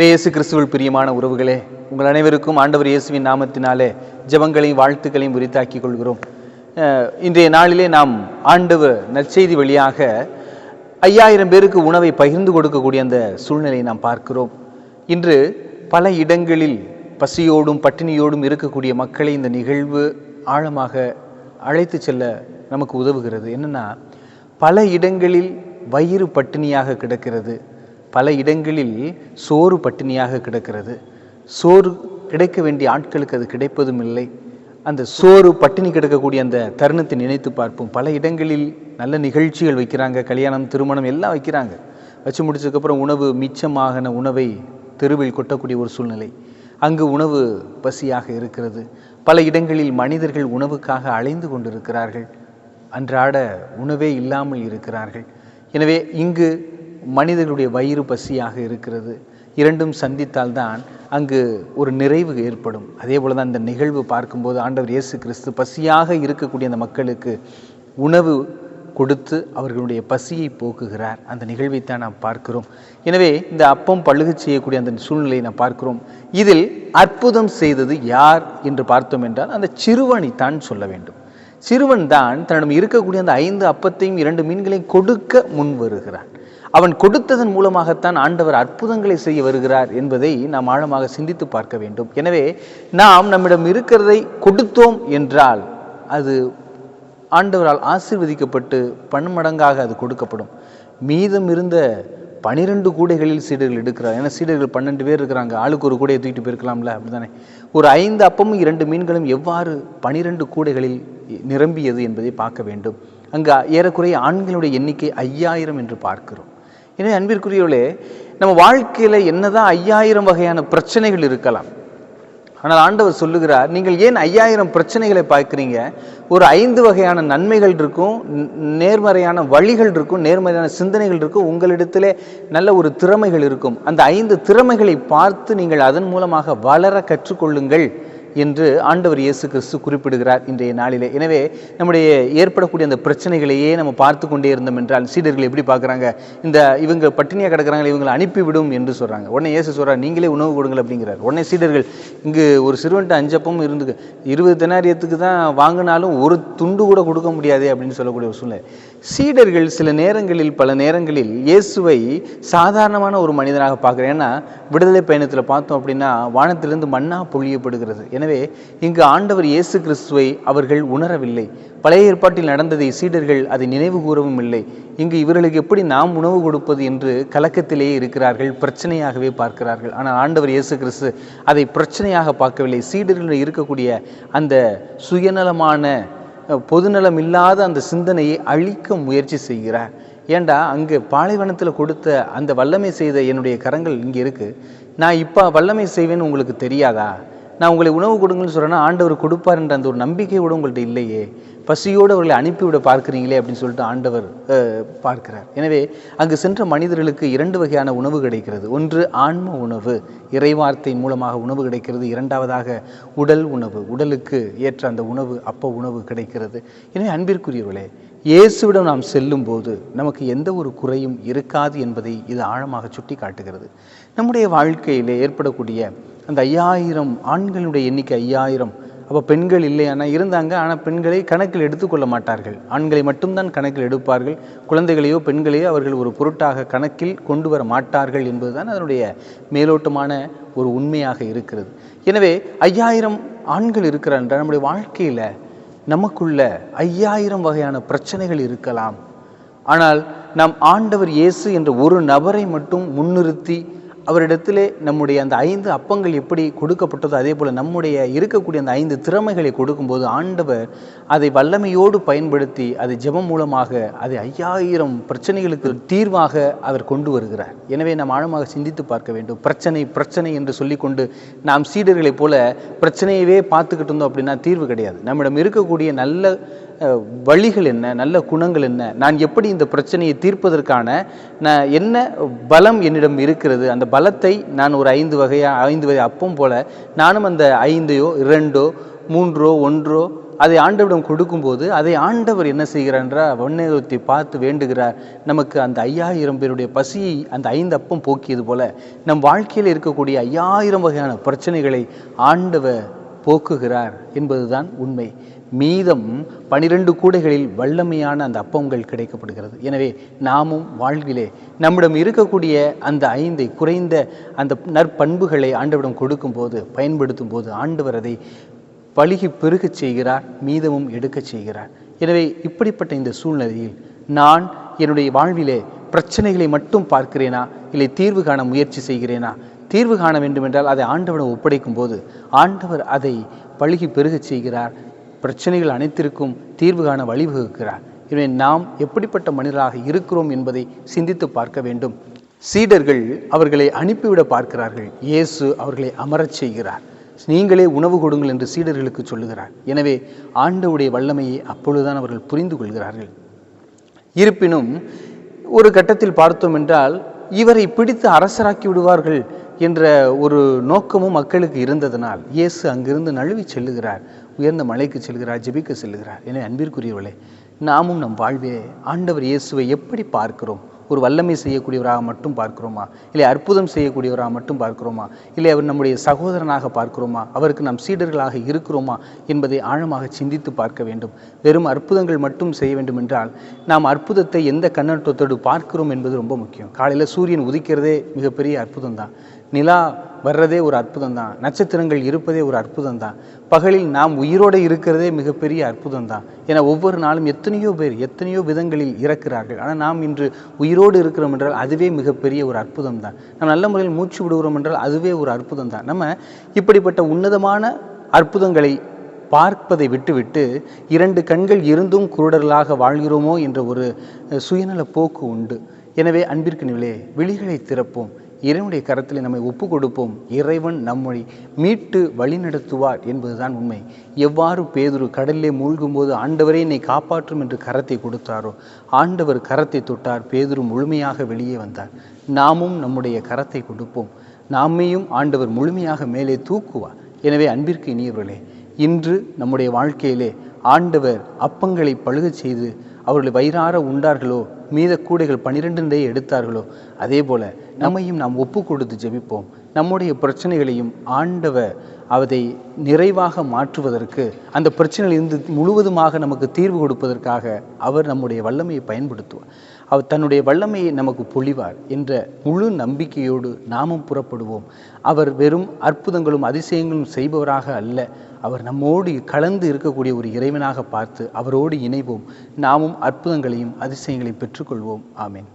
இயேசு கிறிஸ்துவில் பிரியமான உறவுகளே, உங்கள் அனைவருக்கும் ஆண்டவர் இயேசுவின் நாமத்தினாலே ஜெபங்களையும் வாழ்த்துக்களையும் உரித்தாக்கிக் கொள்கிறோம். இன்றைய நாளிலே நாம் ஆண்டவர் நற்செய்தி வழியாக 5000 பேருக்கு உணவை பகிர்ந்து கொடுக்கக்கூடிய அந்த சூழ்நிலையை நாம் பார்க்கிறோம். இன்று பல இடங்களில் பசியோடும் பட்டினியோடும் இருக்கக்கூடிய மக்களை இந்த நிகழ்வு ஆழமாக அழைத்து செல்ல நமக்கு உதவுகிறது. என்னன்னா, பல இடங்களில் வயிறு பட்டினியாக கிடக்கிறது, பல இடங்களில் சோறு பட்டினியாக கிடக்கிறது. சோறு கிடைக்க வேண்டிய ஆட்களுக்கு அது கிடைப்பதும் இல்லை. அந்த சோறு பட்டினி கிடக்கக்கூடிய அந்த தருணத்தை நினைத்து பார்ப்போம். பல இடங்களில் நல்ல நிகழ்ச்சிகள் வைக்கிறாங்க, கல்யாணம் திருமணம் எல்லாம் வைக்கிறாங்க. வச்சு முடிச்சதுக்கப்புறம் உணவு மிச்சமாகின உணவை தெருவில் கொட்டக்கூடிய ஒரு சூழ்நிலை. அங்கு உணவு பசியாக இருக்கிறது. பல இடங்களில் மனிதர்கள் உணவுக்காக அலைந்து கொண்டிருக்கிறார்கள், அன்றாட உணவே இல்லாமல் இருக்கிறார்கள். எனவே இங்கு மனிதர்களுடைய வயிறு பசியாக இருக்கிறது. இரண்டும் சந்தித்தால்தான் அங்கு ஒரு நிறைவு ஏற்படும். அதே போல தான் இந்த நிகழ்வு பார்க்கும்போது ஆண்டவர் இயேசு கிறிஸ்து பசியாக இருக்கக்கூடிய அந்த மக்களுக்கு உணவு கொடுத்து அவர்களுடைய பசியை போக்குகிறார். அந்த நிகழ்வைத்தான் நாம் பார்க்கிறோம். எனவே இந்த அப்பம் பழுகு செய்யக்கூடிய அந்த சூழ்நிலையை நாம் பார்க்கிறோம். இதில் அற்புதம் செய்தது யார் என்று பார்த்தோம் என்றால் அந்த சிறுவனைத்தான் சொல்ல வேண்டும். சிறுவன் தான் தன்னிடம் இருக்கக்கூடிய அந்த 5 அப்பத்தையும் 2 மீன்களையும் கொடுக்க முன் வருகிறான். அவன் கொடுத்ததன் மூலமாகத்தான் ஆண்டவர் அற்புதங்களை செய்ய வருகிறார் என்பதை நாம் ஆழமாக சிந்தித்து பார்க்க வேண்டும். எனவே நாம் நம்மிடம் இருக்கிறதை கொடுத்தோம் என்றால் அது ஆண்டவரால் ஆசீர்வதிக்கப்பட்டு பன்மடங்காக அது கொடுக்கப்படும். மீதம் இருந்த 12 கூடைகளில் சீடர்கள் எடுக்கிறார். ஏன்னா சீடர்கள் 12 பேர் இருக்கிறாங்க, ஆளுக்கு ஒரு கூடையை தூக்கிட்டு போயிருக்கலாம்ல, அப்படித்தானே? ஒரு 5 அப்பமும் 2 மீன்களும் எவ்வாறு 12 கூடைகளில் நிரம்பியது என்பதை பார்க்க வேண்டும். அங்கு ஏறக்குறைய ஆண்களுடைய எண்ணிக்கை 5000 என்று பார்க்கிறோம். எனவே அன்பிற்குரியவர்களே, நம்ம வாழ்க்கையில் என்னதான் 5000 வகையான பிரச்சனைகள் இருக்கலாம், ஆனால் ஆண்டவர் சொல்லுகிறார், நீங்கள் ஏன் 5000 பிரச்சனைகளை பார்க்குறீங்க? ஒரு 5 வகையான நன்மைகள் இருக்கும், நேர்மறையான வழிகள் இருக்கும், நேர்மறையான சிந்தனைகள் இருக்கும், உங்களிடத்திலே நல்ல ஒரு திறமைகள் இருக்கும். அந்த 5 திறமைகளை பார்த்து நீங்கள் அதன் மூலமாக வளர கற்றுக்கொள்ளுங்கள் என்று ஆண்டவர் இயேசு கிறிஸ்து குறிப்பிடுகிறார் இன்றைய நாளிலே. எனவே நம்முடைய ஏற்படக்கூடிய அந்த பிரச்சனைகளையே நம்ம பார்த்து கொண்டே இருந்தோம் என்றால் சீடர்கள் எப்படி பார்க்குறாங்க? இவங்க பட்டினியாக கிடக்கிறாங்க, இவங்களை அனுப்பிவிடும் என்று சொல்கிறாங்க. உடனே இயேசு சொல்கிறார், நீங்களே உணவு கொடுங்கள் அப்படிங்கிறார். உடனே சீடர்கள், இங்கு ஒரு சிறுவன்ட்டு 5 அப்பமும் இருந்து 20 தெனாரியத்துக்கு தான் வாங்கினாலும் ஒரு துண்டு கூட கொடுக்க முடியாதே அப்படின்னு சொல்லக்கூடிய ஒரு சூழ்நிலை. சீடர்கள் சில நேரங்களில் பல நேரங்களில் இயேசுவை சாதாரணமான ஒரு மனிதனாக பார்க்குறேன். ஏன்னா விடுதலை பயணத்தில் பார்த்தோம் அப்படின்னா வானத்திலிருந்து மன்னா பொழியப்படுகிறது. எனவே இங்கு ஆண்டவர் இயேசு கிறிஸ்துவை அவர்கள் உணரவில்லை. பழைய ஏற்பாட்டில் நடந்ததை சீடர்கள் அதை நினைவு கூறவும் இல்லை. இங்கு இவர்களுக்கு எப்படி நாம் உணவு கொடுப்பது என்று கலக்கத்திலேயே இருக்கிறார்கள், பிரச்சனையாகவே பார்க்கிறார்கள். ஆனால் ஆண்டவர் இயேசு கிறிஸ்து அதை பிரச்சனையாக பார்க்கவில்லை. சீடர்கள் இருக்கக்கூடிய அந்த சுயநலமான பொதுநலம் இல்லாத அந்த சிந்தனையை அழிக்க முயற்சி செய்கிறார். ஏண்டா அங்கு பாலைவனத்தில் கொடுத்த அந்த வல்லமை செய்த என்னுடைய கரங்கள் இங்கே இருக்குது, நான் இப்போ வல்லமை செய்வேன்னு உங்களுக்கு தெரியாதா? நான் உங்களை உணவு கொடுங்கன்னு சொல்கிறேன்னா ஆண்டவர் கொடுப்பார் என்ற அந்த ஒரு நம்பிக்கையோடு உங்கள்கிட்ட இல்லையே, பசியோடு அவர்களை அனுப்பிவிட பார்க்குறீங்களே அப்படின்னு சொல்லிட்டு ஆண்டவர் பார்க்கிறார். எனவே அங்கு சென்ற மனிதர்களுக்கு 2 வகையான உணவு கிடைக்கிறது. ஒன்று ஆன்ம உணவு, இறைவார்த்தையின் மூலமாக உணவு கிடைக்கிறது. இரண்டாவதாக உடல் உணவு, உடலுக்கு ஏற்ற அந்த உணவு, அப்ப உணவு கிடைக்கிறது. எனவே அன்பிற்குரியவர்களே, இயேசுவிடம் நாம் செல்லும் போது நமக்கு எந்த ஒரு குறையும் இருக்காது என்பதை இது ஆழமாக சுட்டி காட்டுகிறது. நம்முடைய வாழ்க்கையிலே ஏற்படக்கூடிய அந்த 5000 ஆண்களுடைய எண்ணிக்கை 5000. அப்போ பெண்கள் இல்லையானா இருந்தாங்க, ஆனால் பெண்களை கணக்கில் எடுத்துக்கொள்ள மாட்டார்கள். ஆண்களை மட்டும்தான் கணக்கில் எடுப்பார்கள். குழந்தைகளையோ பெண்களையோ அவர்கள் ஒரு பொருட்டாக கணக்கில் கொண்டு வர மாட்டார்கள் என்பதுதான் அதனுடைய மேலோட்டமான ஒரு உண்மையாக இருக்கிறது. எனவே 5000 ஆண்கள் இருக்கிறார்கள். நம்முடைய வாழ்க்கையில் நமக்குள்ள 5000 வகையான பிரச்சனைகள் இருக்கலாம். ஆனால் நாம் ஆண்டவர் இயேசு என்ற ஒரு நபரை மட்டும் முன்னிறுத்தி அவரிடத்திலே நம்முடைய அந்த 5 அப்பங்கள் எப்படி கொடுக்கப்பட்டதோ அதே போல் நம்முடைய இருக்கக்கூடிய அந்த 5 திறமைகளை கொடுக்கும்போது ஆண்டவர் அதை வல்லமையோடு பயன்படுத்தி அதை ஜெபம் மூலமாக அதை 5000 பிரச்சனைகளுக்கு தீர்வாக அவர் கொண்டு வருகிறார். எனவே நாம் ஆழமாக சிந்தித்து பார்க்க வேண்டும். பிரச்சனை என்று சொல்லிக்கொண்டு நாம் சீடர்களைப் போல பிரச்சனையவே பார்த்துக்கிட்டு இருந்தோம் அப்படின்னா தீர்வு கிடையாது. நம்மிடம் இருக்கக்கூடிய நல்ல வழிகள் என்ன, நல்ல குணங்கள் என்ன, நான் எப்படி இந்த பிரச்சனையை தீர்ப்பதற்கான என்ன பலம் என்னிடம் இருக்கிறது, அந்த பலத்தை நான் ஒரு 5 வகை அப்பம் போல நானும் அந்த 5ஓ 2ஓ 3ஓ 1ஓ அதை ஆண்டவரிடம் கொடுக்கும்போது அதை ஆண்டவர் என்ன செய்கிறார் என்றால் வண்ணத்தை பார்த்து வேண்டுகிறார். நமக்கு அந்த 5000 பேருடைய பசியை அந்த 5 அப்பம் போக்கியது போல நம் வாழ்க்கையில் இருக்கக்கூடிய 5000 வகையான பிரச்சனைகளை ஆண்டவர் போக்குகிறார் என்பதுதான் உண்மை. மீதம் 12 கூடைகளில் வல்லமையான அந்த அப்பங்கள் கிடைக்கப்படுகிறது. எனவே நாமும் வாழ்விலே நம்மிடம் இருக்கக்கூடிய அந்த 5 குறைந்த அந்த நற்பண்புகளை ஆண்டவரிடம் கொடுக்கும்போது பயன்படுத்தும் போது ஆண்டவர் அதை பலுகி பெருகச் செய்கிறார், மீதமும் எடுக்கச் செய்கிறார். எனவே இப்படிப்பட்ட இந்த சூழ்நிலையில் நான் என்னுடைய வாழ்விலே பிரச்சனைகளை மட்டும் பார்க்கிறேனா, இல்லை தீர்வு காண முயற்சி செய்கிறேனா? தீர்வு காண வேண்டுமென்றால் அதை ஆண்டவரிடம் ஒப்படைக்கும் போது ஆண்டவர் அதை பலுகி பெருகச் செய்கிறார், பிரச்சனைகள் அனைத்திற்கும் தீர்வு காண வழிவகுக்கிறார். எனவே நாம் எப்படிப்பட்ட மனிதராக இருக்கிறோம் என்பதை சிந்தித்து பார்க்க வேண்டும். சீடர்கள் அவர்களை அனுப்பிவிட பார்க்கிறார்கள். இயேசு அவர்களை அமரச் செய்கிறார். நீங்களே உணவு கொடுங்கள் என்று சீடர்களுக்கு சொல்லுகிறார். எனவே ஆண்டவருடைய வல்லமையை அப்பொழுதுதான் அவர்கள் புரிந்து கொள்கிறார்கள். இருப்பினும் ஒரு கட்டத்தில் பார்த்தோம் என்றால் இவரை பிடித்து அரசராக்கி விடுவார்கள் என்ற ஒரு நோக்கமும் மக்களுக்கு இருந்ததனால் இயேசு அங்கிருந்து நழுவி செல்லுகிறார், உயர்ந்த மலைக்கு செல்கிறார், ஜெபிக்க செல்லுகிறார். எனவே அன்பிற்குரியவர்களே, நாமும் நம் வாழ்வே ஆண்டவர் இயேசுவை எப்படி பார்க்கிறோம்? ஒரு வல்லமை செய்யக்கூடியவராக மட்டும் பார்க்கிறோமா, இல்லை அற்புதம் செய்யக்கூடியவராக மட்டும் பார்க்கிறோமா, இல்லை அவர் நம்முடைய சகோதரனாக பார்க்கிறோமா, அவருக்கு நாம் சீடர்களாக இருக்கிறோமா என்பதை ஆழமாக சிந்தித்து பார்க்க வேண்டும். வெறும் அற்புதங்கள் மட்டும் செய்ய வேண்டும் என்றால் நாம் அற்புதத்தை எந்த கண்ணோட்டத்தோடு பார்க்கிறோம் என்பது ரொம்ப முக்கியம். காலையில் சூரியன் உதிக்கிறதே மிகப்பெரிய அற்புதம் தான், நிலா வர்றதே ஒரு அற்புதம் தான், நட்சத்திரங்கள் இருப்பதே ஒரு அற்புதம் தான், பகலில் நாம் உயிரோடு இருக்கிறதே மிகப்பெரிய அற்புதம் தான். ஏன்னா ஒவ்வொரு நாளும் எத்தனையோ பேர் எத்தனையோ விதங்களில் இறக்கிறார்கள். ஆனால் நாம் இன்று உயிரோடு இருக்கிறோம் என்றால் அதுவே மிகப்பெரிய ஒரு அற்புதம் தான். நாம் நல்ல முறையில் மூச்சு விடுகிறோம் என்றால் அதுவே ஒரு அற்புதம் தான். நம்ம இப்படிப்பட்ட உன்னதமான அற்புதங்களை பார்ப்பதை விட்டுவிட்டு 2 கண்கள் இருந்தும் குருடர்களாக வாழ்கிறோமோ என்ற ஒரு சுயநல போக்கு உண்டு. எனவே அன்பிற்கினிலே விழிகளை திறப்போம், இறைவனுடைய கரத்தில் நம்மை ஒப்பு கொடுப்போம். இறைவன் நம்மை மீட்டு வழிநடத்துவார் என்பதுதான் உண்மை. எவ்வாறு பேதுரு கடலிலே மூழ்கும்போது ஆண்டவரே என்னை காப்பாற்றும் என்று கரத்தை கொடுத்தாரோ, ஆண்டவர் கரத்தை தொட்டார், பேதுரு முழுமையாக வெளியே வந்தார். நாமும் நம்முடைய கரத்தை கொடுப்போம், நாமையும் ஆண்டவர் முழுமையாக மேலே தூக்குவார். எனவே அன்பிற்கு இனியவர்களே, இன்று நம்முடைய வாழ்க்கையிலே ஆண்டவர் அப்பங்களை பழுகச் செய்து அவர்களை வயிறார உண்டார்களோ, மீத கூடைகள் 12 எடுத்தார்களோ, அதே போல நம்மையும் நாம் ஒப்பு கொடுத்து ஜெபிப்போம். நம்முடைய பிரச்சனைகளையும் ஆண்டவர் அதை நிறைவாக மாற்றுவதற்கு, அந்த பிரச்சனையிலிருந்து முழுவதுமாக நமக்கு தீர்வு கொடுப்பதற்காக அவர் நம்முடைய வல்லமையை பயன்படுத்துவார். அவர் தன்னுடைய வல்லமையை நமக்கு பொழிவார் என்ற முழு நம்பிக்கையோடு நாமும் புறப்படுவோம். அவர் வெறும் அற்புதங்களும் அதிசயங்களும் செய்பவராக அல்ல, அவர் நம்மோடு கலந்து இருக்கக்கூடிய ஒரு இறைவனாக பார்த்து அவரோடு இணைவோம். நாமும் அற்புதங்களையும் அதிசயங்களையும் பெற்றுக்கொள்வோம். ஆமென்.